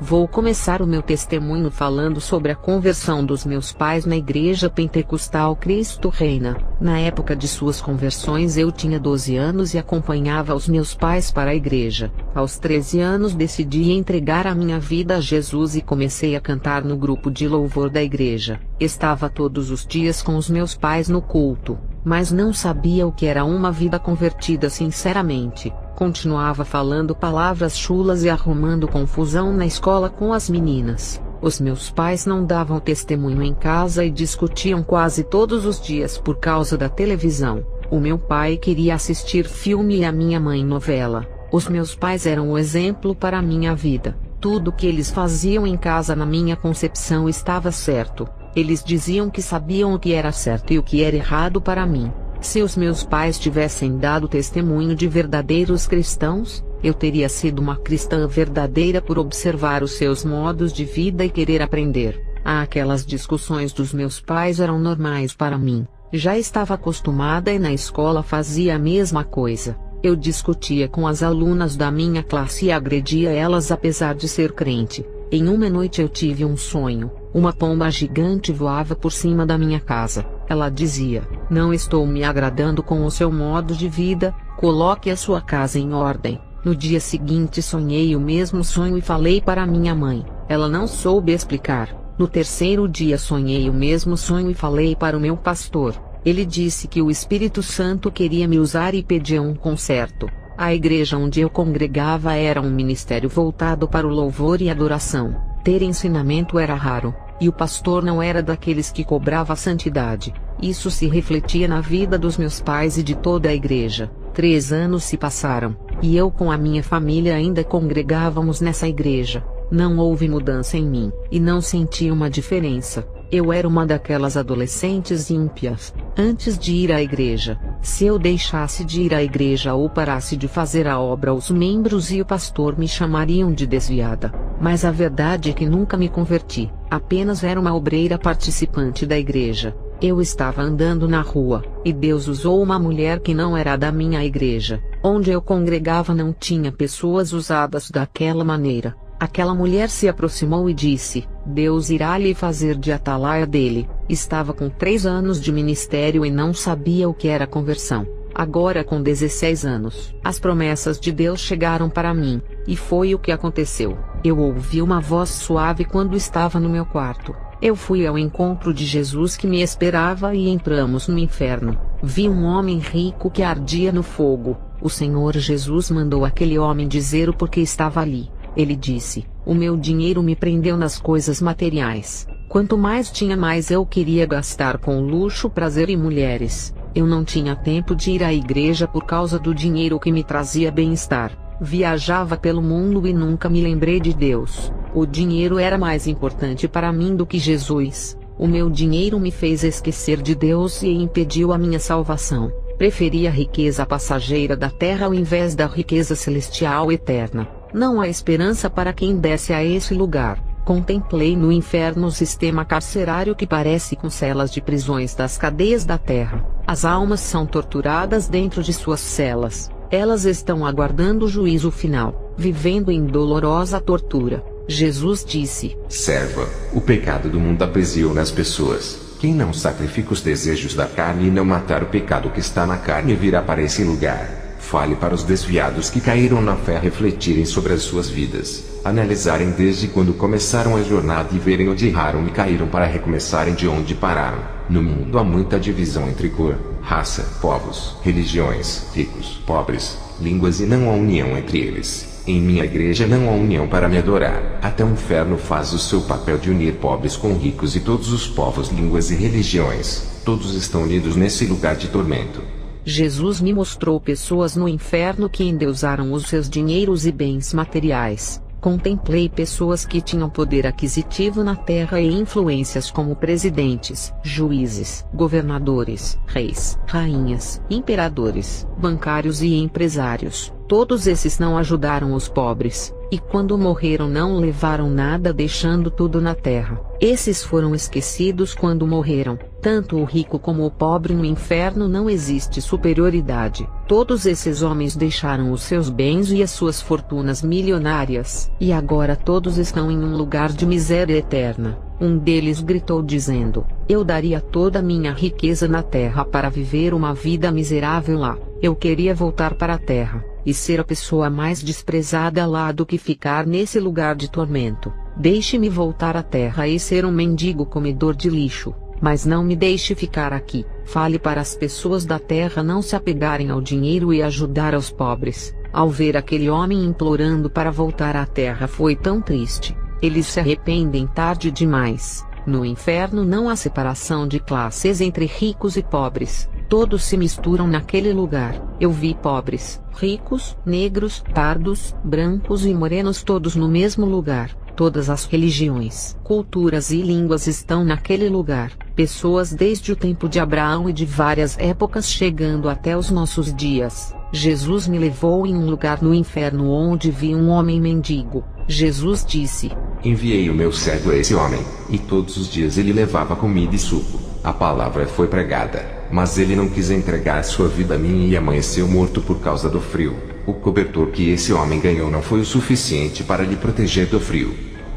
Vou começar o meu testemunho falando sobre a conversão dos meus pais na Igreja Pentecostal Cristo Reina. Na época de suas conversões eu tinha 12 anos e acompanhava os meus pais para a igreja. Aos 13 anos decidi entregar a minha vida a Jesus e comecei a cantar no grupo de louvor da igreja. Estava todos os dias com os meus pais no culto, mas não sabia o que era uma vida convertida sinceramente. Continuava falando palavras chulas e arrumando confusão na escola com as meninas. Os meus pais não davam testemunho em casa e discutiam quase todos os dias por causa da televisão. O meu pai queria assistir filme e a minha mãe novela. Os meus pais eram o exemplo para a minha vida. Tudo que eles faziam em casa na minha concepção estava certo. Eles diziam que sabiam o que era certo e o que era errado para mim. Se os meus pais tivessem dado testemunho de verdadeiros cristãos, eu teria sido uma cristã verdadeira por observar os seus modos de vida e querer aprender. Aquelas discussões dos meus pais eram normais para mim. Já estava acostumada e na escola fazia a mesma coisa. Eu discutia com as alunas da minha classe e agredia elas apesar de ser crente. Em uma noite eu tive um sonho. Uma pomba gigante voava por cima da minha casa. Ela dizia: "Não estou me agradando com o seu modo de vida, coloque a sua casa em ordem." No dia seguinte sonhei o mesmo sonho e falei para minha mãe. Ela não soube explicar. No terceiro dia sonhei o mesmo sonho e falei para o meu pastor. Ele disse que o Espírito Santo queria me usar e pedia um conserto. A igreja onde eu congregava era um ministério voltado para o louvor e adoração. Ter ensinamento era raro, e o pastor não era daqueles que cobrava santidade. Isso se refletia na vida dos meus pais e de toda a igreja. 3 anos se passaram, e eu com a minha família ainda congregávamos nessa igreja. Não houve mudança em mim, e não senti uma diferença. Eu era uma daquelas adolescentes ímpias. Antes de ir à igreja, se eu deixasse de ir à igreja ou parasse de fazer a obra, os membros e o pastor me chamariam de desviada. Mas a verdade é que nunca me converti, apenas era uma obreira participante da igreja. Eu estava andando na rua, e Deus usou uma mulher que não era da minha igreja. Onde eu congregava não tinha pessoas usadas daquela maneira. Aquela mulher se aproximou e disse: "Deus irá lhe fazer de atalaia dele." Estava com 3 anos de ministério e não sabia o que era conversão. Agora com 16 anos, as promessas de Deus chegaram para mim, e foi o que aconteceu. Eu ouvi uma voz suave quando estava no meu quarto. Eu fui ao encontro de Jesus que me esperava e entramos no inferno. Vi um homem rico que ardia no fogo. O Senhor Jesus mandou aquele homem dizer o porquê estava ali. Ele disse: "O meu dinheiro me prendeu nas coisas materiais. Quanto mais tinha, mais eu queria gastar com luxo, prazer e mulheres. Eu não tinha tempo de ir à igreja por causa do dinheiro que me trazia bem-estar. Viajava pelo mundo e nunca me lembrei de Deus. O dinheiro era mais importante para mim do que Jesus. O meu dinheiro me fez esquecer de Deus e impediu a minha salvação. Preferi a riqueza passageira da terra ao invés da riqueza celestial eterna. Não há esperança para quem desce a esse lugar." Contemplei no inferno o sistema carcerário que parece com celas de prisões das cadeias da terra. As almas são torturadas dentro de suas celas. Elas estão aguardando o juízo final, vivendo em dolorosa tortura. Jesus disse: "Serva, o pecado do mundo aprisiona as pessoas. Quem não sacrifica os desejos da carne e não matar o pecado que está na carne virá para esse lugar." Fale para os desviados que caíram na fé refletirem sobre as suas vidas, analisarem desde quando começaram a jornada e verem onde erraram e caíram para recomeçarem de onde pararam. No mundo há muita divisão entre cor, raça, povos, religiões, ricos, pobres, línguas e não há união entre eles. Em minha igreja não há união para me adorar. Até o inferno faz o seu papel de unir pobres com ricos e todos os povos, línguas e religiões. Todos estão unidos nesse lugar de tormento. Jesus me mostrou pessoas no inferno que endeusaram os seus dinheiros e bens materiais. Contemplei pessoas que tinham poder aquisitivo na terra e influências como presidentes, juízes, governadores, reis, rainhas, imperadores, bancários e empresários. Todos esses não ajudaram os pobres, e quando morreram não levaram nada deixando tudo na terra. Esses foram esquecidos quando morreram. Tanto o rico como o pobre no inferno não existe superioridade. Todos esses homens deixaram os seus bens e as suas fortunas milionárias, e agora todos estão em um lugar de miséria eterna. Um deles gritou dizendo: eu daria toda a minha riqueza na terra para viver uma vida miserável lá. Eu queria voltar para a terra, e ser a pessoa mais desprezada lá do que ficar nesse lugar de tormento. Deixe-me voltar à terra e ser um mendigo comedor de lixo, mas não me deixe ficar aqui. Fale para as pessoas da terra não se apegarem ao dinheiro e ajudar aos pobres. Ao ver aquele homem implorando para voltar à terra foi tão triste. Eles se arrependem tarde demais. No inferno não há separação de classes entre ricos e pobres. Todos se misturam naquele lugar. Eu vi pobres, ricos, negros, pardos, brancos e morenos todos no mesmo lugar. Todas as religiões, culturas e línguas estão naquele lugar. Pessoas desde o tempo de Abraão e de várias épocas chegando até os nossos dias. Jesus me levou em um lugar no inferno onde vi um homem mendigo. Jesus disse: enviei o meu servo a esse homem, e todos os dias ele levava comida e suco. A palavra foi pregada, mas ele não quis entregar sua vida a mim e amanheceu morto por causa do frio. O cobertor que esse homem ganhou não foi o suficiente para lhe proteger do frio.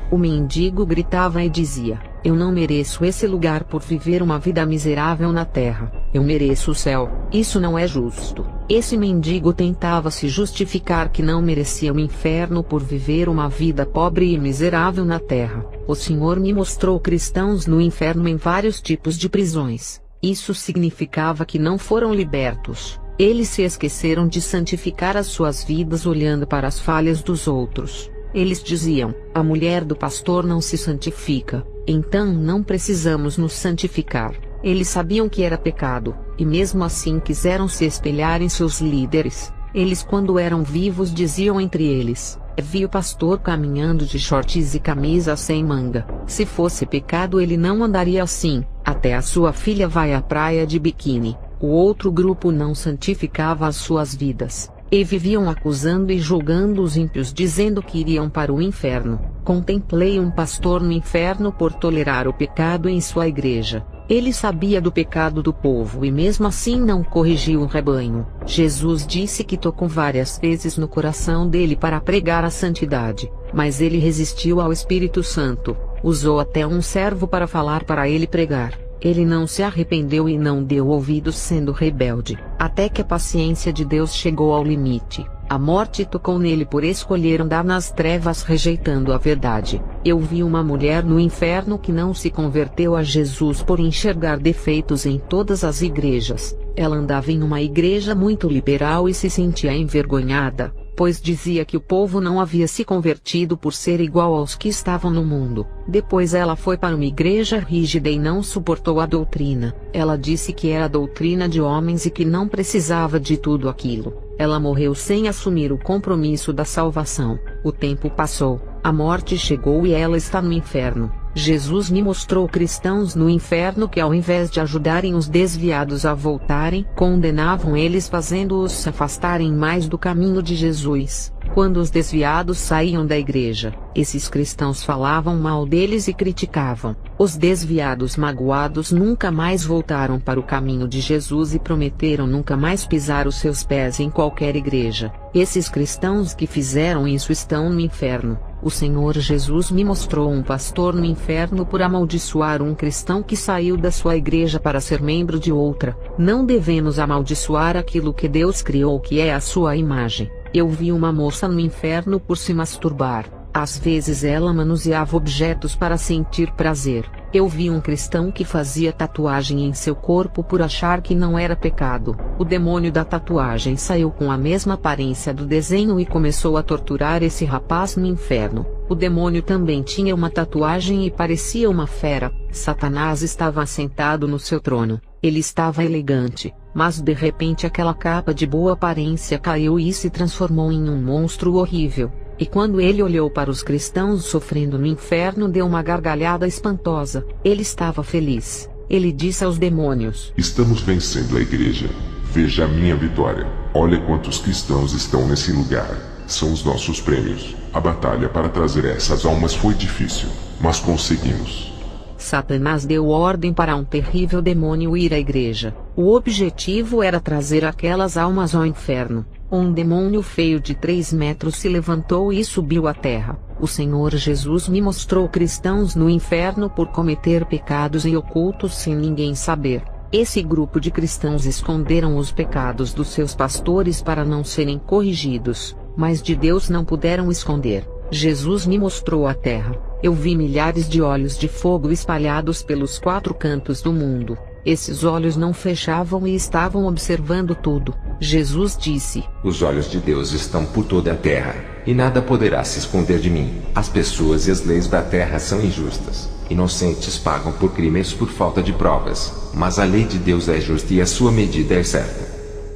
O mendigo gritava e dizia: eu não mereço esse lugar por viver uma vida miserável na terra. Eu mereço o céu. Isso não é justo. Esse mendigo tentava se justificar que não merecia o inferno por viver uma vida pobre e miserável na terra. O Senhor me mostrou cristãos no inferno em vários tipos de prisões. Isso significava que não foram libertos. Eles se esqueceram de santificar as suas vidas olhando para as falhas dos outros. Eles diziam: a mulher do pastor não se santifica, então não precisamos nos santificar. Eles sabiam que era pecado, e mesmo assim quiseram se espelhar em seus líderes. Eles, quando eram vivos, diziam entre eles: vi o pastor caminhando de shorts e camisa sem manga. Se fosse pecado ele não andaria assim. Até a sua filha vai à praia de biquíni. O outro grupo não santificava as suas vidas, e viviam acusando e julgando os ímpios, dizendo que iriam para o inferno. Contemplei um pastor no inferno por tolerar o pecado em sua igreja. Ele sabia do pecado do povo e mesmo assim não corrigiu o rebanho. Jesus disse que tocou várias vezes no coração dele para pregar a santidade, mas ele resistiu ao Espírito Santo. Usou até um servo para falar para ele pregar. Ele não se arrependeu e não deu ouvidos, sendo rebelde, até que a paciência de Deus chegou ao limite. A morte tocou nele por escolher andar nas trevas rejeitando a verdade. Eu vi uma mulher no inferno que não se converteu a Jesus por enxergar defeitos em todas as igrejas. Ela andava em uma igreja muito liberal e se sentia envergonhada, pois dizia que o povo não havia se convertido por ser igual aos que estavam no mundo. Depois ela foi para uma igreja rígida e não suportou a doutrina. Ela disse que era doutrina de homens e que não precisava de tudo aquilo. Ela morreu sem assumir o compromisso da salvação. O tempo passou, a morte chegou e ela está no inferno. Jesus me mostrou cristãos no inferno que, ao invés de ajudarem os desviados a voltarem, condenavam eles, fazendo-os se afastarem mais do caminho de Jesus. Quando os desviados saíam da igreja, esses cristãos falavam mal deles e criticavam. Os desviados magoados nunca mais voltaram para o caminho de Jesus e prometeram nunca mais pisar os seus pés em qualquer igreja. Esses cristãos que fizeram isso estão no inferno. O Senhor Jesus me mostrou um pastor no inferno por amaldiçoar um cristão que saiu da sua igreja para ser membro de outra. Não devemos amaldiçoar aquilo que Deus criou, que é a sua imagem. Eu vi uma moça no inferno por se masturbar. Às vezes ela manuseava objetos para sentir prazer. Eu vi um cristão que fazia tatuagem em seu corpo por achar que não era pecado. O demônio da tatuagem saiu com a mesma aparência do desenho e começou a torturar esse rapaz no inferno. O demônio também tinha uma tatuagem e parecia uma fera. Satanás estava sentado no seu trono. Ele estava elegante, mas de repente aquela capa de boa aparência caiu e se transformou em um monstro horrível. E quando ele olhou para os cristãos sofrendo no inferno, deu uma gargalhada espantosa. Ele estava feliz. Ele disse aos demônios: estamos vencendo a igreja. Veja a minha vitória. Olha quantos cristãos estão nesse lugar. São os nossos prêmios. A batalha para trazer essas almas foi difícil, mas conseguimos. Satanás deu ordem para um terrível demônio ir à igreja. O objetivo era trazer aquelas almas ao inferno. Um demônio feio de 3 metros se levantou e subiu à terra. O Senhor Jesus me mostrou cristãos no inferno por cometer pecados e ocultos sem ninguém saber. Esse grupo de cristãos esconderam os pecados dos seus pastores para não serem corrigidos, mas de Deus não puderam esconder. Jesus me mostrou a terra. Eu vi milhares de olhos de fogo espalhados pelos 4 cantos do mundo. Esses olhos não fechavam e estavam observando tudo. Jesus disse: Os olhos de Deus estão por toda a terra, e nada poderá se esconder de mim. As pessoas e as leis da terra são injustas. Inocentes pagam por crimes por falta de provas, mas a lei de Deus é justa e a sua medida é certa.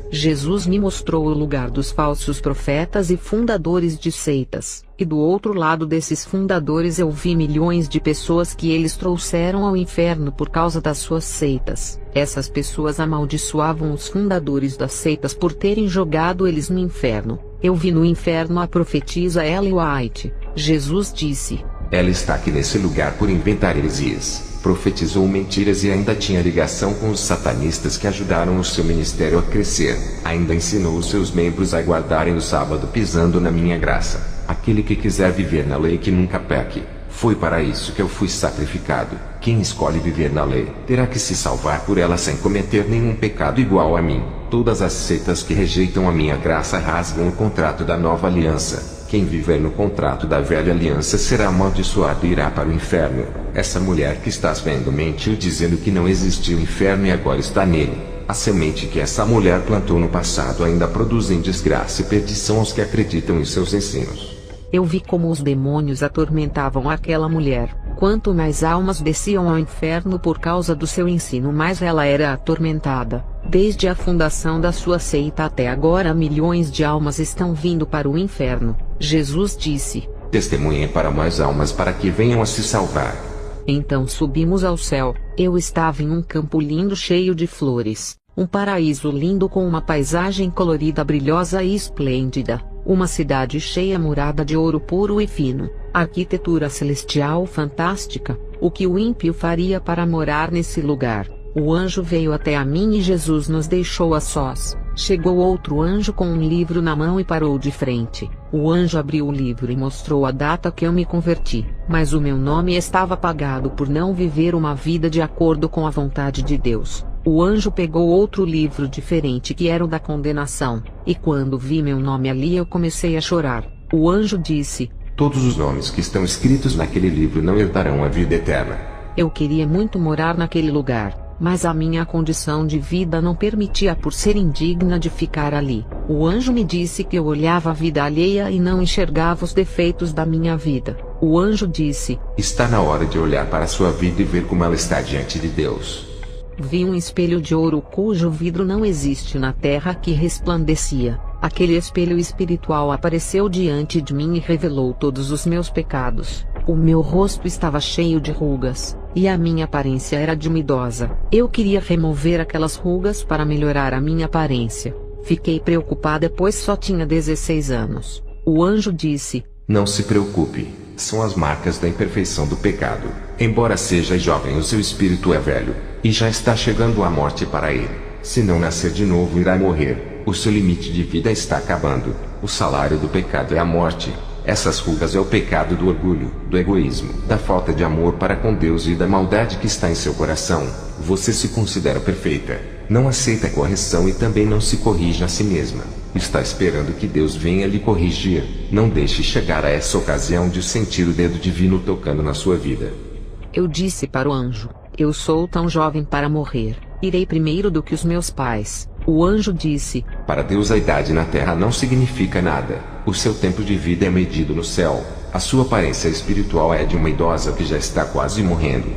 Jesus me mostrou o lugar dos falsos profetas e fundadores de seitas, e do outro lado desses fundadores eu vi milhões de pessoas que eles trouxeram ao inferno por causa das suas seitas. Essas pessoas amaldiçoavam os fundadores das seitas por terem jogado eles no inferno. Eu vi no inferno a profetisa Ellen White. Jesus disse: Ela está aqui nesse lugar por inventar heresias. Profetizou mentiras e ainda tinha ligação com os satanistas que ajudaram o seu ministério a crescer. Ainda ensinou os seus membros a guardarem o sábado pisando na minha graça. Aquele que quiser viver na lei que nunca peque. Foi para isso que eu fui sacrificado. Quem escolhe viver na lei, terá que se salvar por ela sem cometer nenhum pecado igual a mim. Todas as seitas que rejeitam a minha graça rasgam o contrato da nova aliança. Quem viver no contrato da velha aliança será amaldiçoado e irá para o inferno. Essa mulher que estás vendo mentiu dizendo que não existiu inferno e agora está nele. A semente que essa mulher plantou no passado ainda produzem desgraça e perdição aos que acreditam em seus ensinos. Eu vi como os demônios atormentavam aquela mulher. Quanto mais almas desciam ao inferno por causa do seu ensino, mais ela era atormentada. Desde a fundação da sua seita até agora, milhões de almas estão vindo para o inferno. Jesus disse: Testemunhem para mais almas para que venham a se salvar. Então subimos ao céu. Eu estava em um campo lindo cheio de flores. Um paraíso lindo com uma paisagem colorida, brilhosa e esplêndida. Uma cidade cheia murada de ouro puro e fino. Arquitetura celestial fantástica. O que o ímpio faria para morar nesse lugar? O anjo veio até a mim e Jesus nos deixou a sós. Chegou outro anjo com um livro na mão e parou de frente. O anjo abriu o livro e mostrou a data que eu me converti. Mas o meu nome estava apagado por não viver uma vida de acordo com a vontade de Deus. O anjo pegou outro livro diferente que era o da condenação. E quando vi meu nome ali eu comecei a chorar. O anjo disse: Todos os nomes que estão escritos naquele livro não herdarão a vida eterna. Eu queria muito morar naquele lugar, mas a minha condição de vida não permitia por ser indigna de ficar ali. O anjo me disse que eu olhava a vida alheia e não enxergava os defeitos da minha vida. O anjo disse: Está na hora de olhar para a sua vida e ver como ela está diante de Deus. Vi um espelho de ouro cujo vidro não existe na terra que resplandecia. Aquele espelho espiritual apareceu diante de mim e revelou todos os meus pecados. O meu rosto estava cheio de rugas, e a minha aparência era de uma idosa. Eu queria remover aquelas rugas para melhorar a minha aparência. Fiquei preocupada pois só tinha 16 anos. O anjo disse: Não se preocupe, são as marcas da imperfeição do pecado. Embora seja jovem, o seu espírito é velho, e já está chegando a morte para ele. Se não nascer de novo, irá morrer. O seu limite de vida está acabando. O salário do pecado é a morte. Essas rugas é o pecado do orgulho, do egoísmo, da falta de amor para com Deus e da maldade que está em seu coração. Você se considera perfeita. Não aceita correção e também não se corrige a si mesma. Está esperando que Deus venha lhe corrigir. Não deixe chegar a essa ocasião de sentir o dedo divino tocando na sua vida. Eu disse para o anjo: Eu sou tão jovem para morrer. Irei primeiro do que os meus pais. O anjo disse: Para Deus a idade na terra não significa nada. O seu tempo de vida é medido no céu. A sua aparência espiritual é de uma idosa que já está quase morrendo.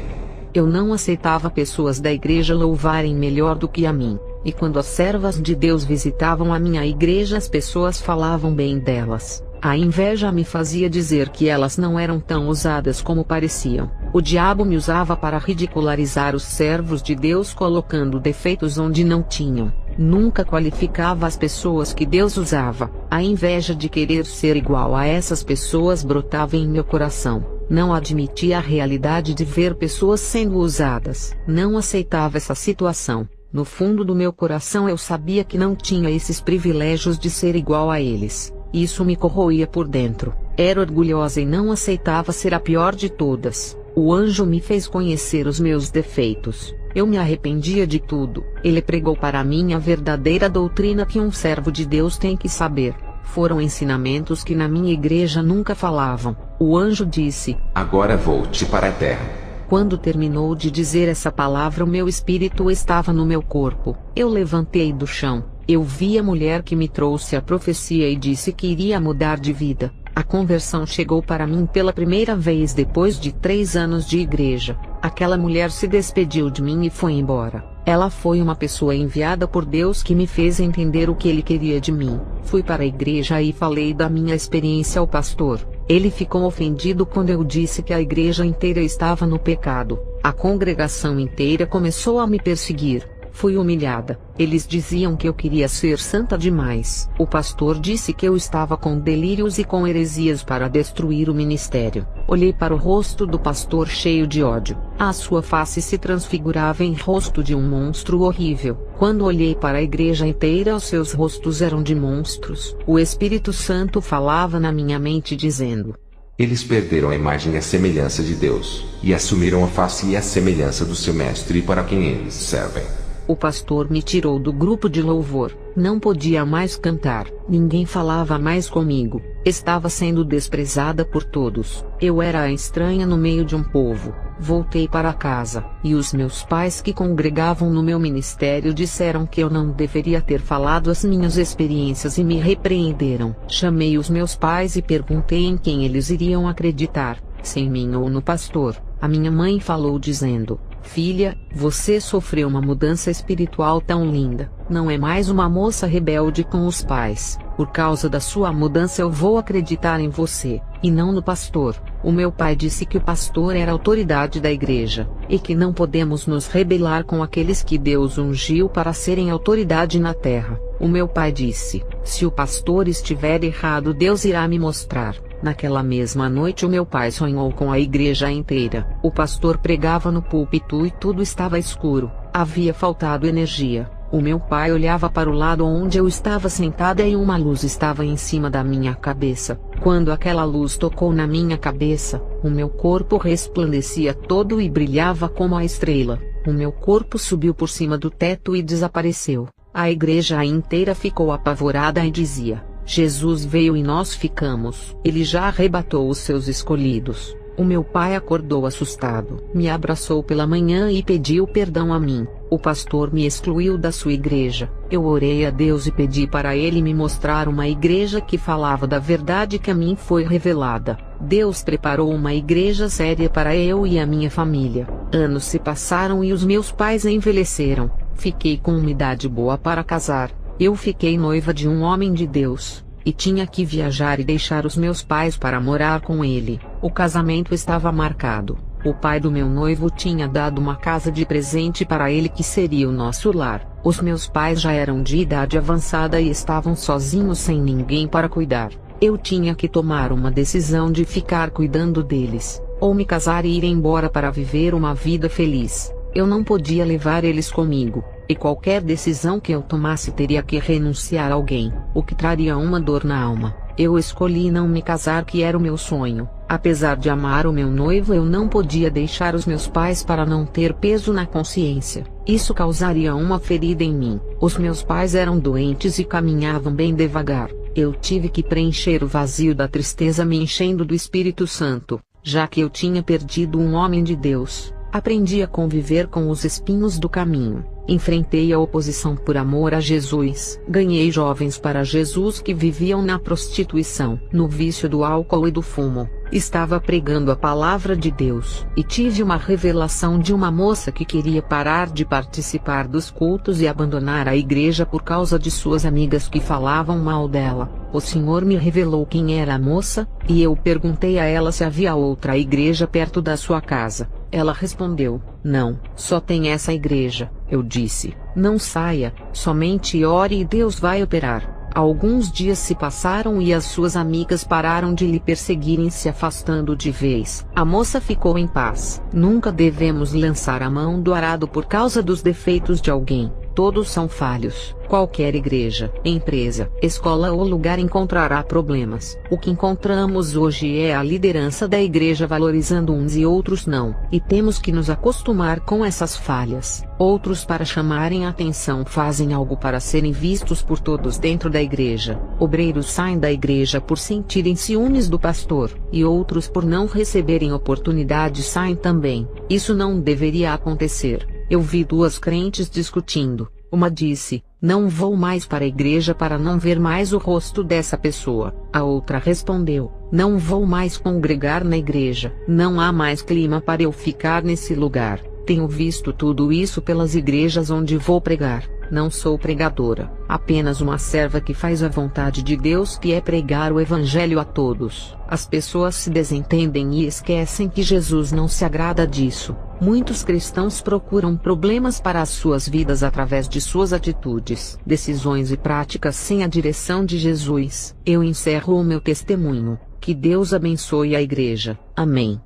Eu não aceitava pessoas da igreja louvarem melhor do que a mim. E quando as servas de Deus visitavam a minha igreja, as pessoas falavam bem delas. A inveja me fazia dizer que elas não eram tão ousadas como pareciam. O diabo me usava para ridicularizar os servos de Deus, colocando defeitos onde não tinham. Nunca qualificava as pessoas que Deus usava. A inveja de querer ser igual a essas pessoas brotava em meu coração. Não admitia a realidade de ver pessoas sendo usadas. Não aceitava essa situação. No fundo do meu coração eu sabia que não tinha esses privilégios de ser igual a eles. Isso me corroía por dentro. Era orgulhosa e não aceitava ser a pior de todas. O anjo me fez conhecer os meus defeitos. Eu me arrependia de tudo. Ele pregou para mim a verdadeira doutrina que um servo de Deus tem que saber. Foram ensinamentos que na minha igreja nunca falavam. O anjo disse: agora volte para a terra. Quando terminou de dizer essa palavra, o meu espírito estava no meu corpo. Eu levantei do chão. Eu vi a mulher que me trouxe a profecia e disse que iria mudar de vida. A conversão chegou para mim pela primeira vez depois de 3 anos de igreja. Aquela mulher se despediu de mim e foi embora. Ela foi uma pessoa enviada por Deus que me fez entender o que Ele queria de mim. Fui para a igreja e falei da minha experiência ao pastor. Ele ficou ofendido quando eu disse que a igreja inteira estava no pecado. A congregação inteira começou a me perseguir. Fui humilhada. Eles diziam que eu queria ser santa demais. O pastor disse que eu estava com delírios e com heresias para destruir o ministério. Olhei para o rosto do pastor cheio de ódio. A sua face se transfigurava em rosto de um monstro horrível. Quando olhei para a igreja inteira, os seus rostos eram de monstros. O Espírito Santo falava na minha mente dizendo: eles perderam a imagem e a semelhança de Deus, e assumiram a face e a semelhança do seu mestre para quem eles servem. O pastor me tirou do grupo de louvor. Não podia mais cantar. Ninguém falava mais comigo. Estava sendo desprezada por todos. Eu era a estranha no meio de um povo. Voltei para casa, e os meus pais que congregavam no meu ministério disseram que eu não deveria ter falado as minhas experiências e me repreenderam. Chamei os meus pais e perguntei em quem eles iriam acreditar, se em mim ou no pastor. A minha mãe falou dizendo: filha, você sofreu uma mudança espiritual tão linda. Não é mais uma moça rebelde com os pais. Por causa da sua mudança eu vou acreditar em você, e não no pastor. O meu pai disse que o pastor era a autoridade da igreja, e que não podemos nos rebelar com aqueles que Deus ungiu para serem autoridade na terra. O meu pai disse: se o pastor estiver errado, Deus irá me mostrar. Naquela mesma noite o meu pai sonhou com a igreja inteira. O pastor pregava no púlpito e tudo estava escuro. Havia faltado energia. O meu pai olhava para o lado onde eu estava sentada e uma luz estava em cima da minha cabeça. Quando aquela luz tocou na minha cabeça, o meu corpo resplandecia todo e brilhava como a estrela. O meu corpo subiu por cima do teto e desapareceu. A igreja inteira ficou apavorada e dizia: Jesus veio e nós ficamos. Ele já arrebatou os seus escolhidos. O meu pai acordou assustado. Me abraçou pela manhã e pediu perdão a mim. O pastor me excluiu da sua igreja. Eu orei a Deus e pedi para ele me mostrar uma igreja que falava da verdade que a mim foi revelada. Deus preparou uma igreja séria para eu e a minha família. Anos se passaram e os meus pais envelheceram. Fiquei com uma idade boa para casar. Eu fiquei noiva de um homem de Deus, e tinha que viajar e deixar os meus pais para morar com ele. O casamento estava marcado. O pai do meu noivo tinha dado uma casa de presente para ele que seria o nosso lar. Os meus pais já eram de idade avançada e estavam sozinhos sem ninguém para cuidar. Eu tinha que tomar uma decisão de ficar cuidando deles, ou me casar e ir embora para viver uma vida feliz. Eu não podia levar eles comigo, e qualquer decisão que eu tomasse teria que renunciar a alguém, o que traria uma dor na alma. Eu escolhi não me casar, que era o meu sonho. Apesar de amar o meu noivo, eu não podia deixar os meus pais para não ter peso na consciência. Isso causaria uma ferida em mim. Os meus pais eram doentes e caminhavam bem devagar. Eu tive que preencher o vazio da tristeza me enchendo do Espírito Santo, já que eu tinha perdido um homem de Deus. Aprendi a conviver com os espinhos do caminho. Enfrentei a oposição por amor a Jesus. Ganhei jovens para Jesus que viviam na prostituição, no vício do álcool e do fumo. Estava pregando a palavra de Deus, e tive uma revelação de uma moça que queria parar de participar dos cultos e abandonar a igreja por causa de suas amigas que falavam mal dela. O Senhor me revelou quem era a moça, e eu perguntei a ela se havia outra igreja perto da sua casa. Ela respondeu: não, só tem essa igreja. Eu disse: não saia, somente ore e Deus vai operar. Alguns dias se passaram e as suas amigas pararam de lhe perseguirem, se afastando de vez. A moça ficou em paz. Nunca devemos lançar a mão do arado por causa dos defeitos de alguém. Todos são falhos. Qualquer igreja, empresa, escola ou lugar encontrará problemas. O que encontramos hoje é a liderança da igreja valorizando uns e outros não. E temos que nos acostumar com essas falhas. Outros, para chamarem a atenção, fazem algo para serem vistos por todos dentro da igreja. Obreiros saem da igreja por sentirem ciúmes do pastor, e outros, por não receberem oportunidade, saem também. Isso não deveria acontecer. Eu vi duas crentes discutindo. Uma disse: não vou mais para a igreja para não ver mais o rosto dessa pessoa. A outra respondeu: não vou mais congregar na igreja. Não há mais clima para eu ficar nesse lugar. Tenho visto tudo isso pelas igrejas onde vou pregar. Não sou pregadora, apenas uma serva que faz a vontade de Deus, que é pregar o evangelho a todos. As pessoas se desentendem e esquecem que Jesus não se agrada disso. Muitos cristãos procuram problemas para as suas vidas através de suas atitudes, decisões e práticas sem a direção de Jesus. Eu encerro o meu testemunho. Que Deus abençoe a igreja. Amém.